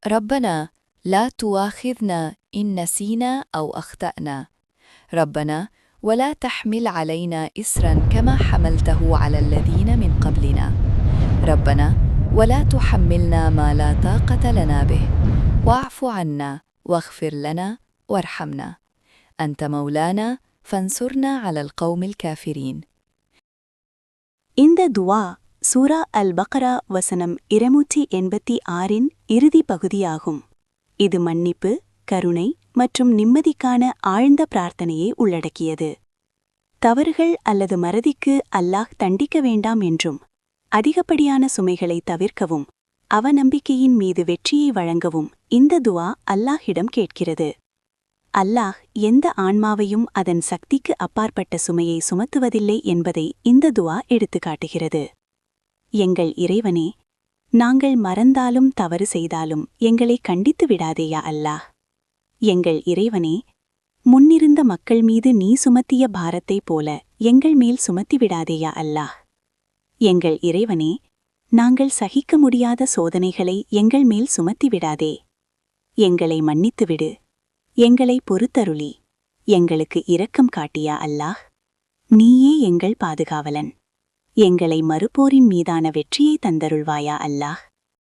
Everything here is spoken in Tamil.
ربنا لا تؤاخذنا إن نسينا أو أخطأنا. ربنا ولا تحمل علينا إسرا كما حملته على الذين من قبلنا. ربنا ولا تحملنا ما لا طاقة لنا به. واعف عنا واغفر لنا وارحمنا. أنت مولانا فانصرنا على القوم الكافرين. இந்த துவா சூரா அல் பக்ரா வசனம் 286 இறுதி பகுதியாகும். இது மன்னிப்பு, கருணை மற்றும் நிம்மதிக்கான ஆழ்ந்த பிரார்த்தனையை உள்ளடக்கியது. தவறுகள் அல்லது மறதிக்கு அல்லாஹ் தண்டிக்க வேண்டாம் என்றும், அதிகப்படியான சுமைகளை தவிர்க்கவும், அவநம்பிக்கையின் மீது வெற்றியை வழங்கவும் இந்த துவா அல்லாஹ்விடம் கேட்கிறது. அல்லாஹ் எந்த ஆன்மாவையும் அதன் சக்திக்கு அப்பாற்பட்ட சுமையை சுமத்துவதில்லை என்பதை இந்த துவா எடுத்துக்காட்டுகிறது. எங்கள் இறைவனே, நாங்கள் மறந்தாலும் தவறு செய்தாலும் எங்களை கண்டித்து விடாதேயா அல்லாஹ். எங்கள் இறைவனே, முன்னிருந்த மக்கள் மீது நீ சுமத்திய பாரத்தைப் போல எங்கள் மேல் சுமத்தி விடாதேயா அல்லாஹ். எங்கள் இறைவனே, நாங்கள் சகிக்க முடியாத சோதனைகளை எங்கள் மேல் சுமத்தி விடாதே. எங்களை மன்னித்துவிடு, எங்களை பொறுத்தருளி, எங்களுக்கு இரக்கம் காட்டியா அல்லாஹ். நீயே எங்கள் பாதுகாவலன். எங்களை மறுப்போரின் மீதான வெற்றியை தந்தருள்வாயா அல்லாஹ்.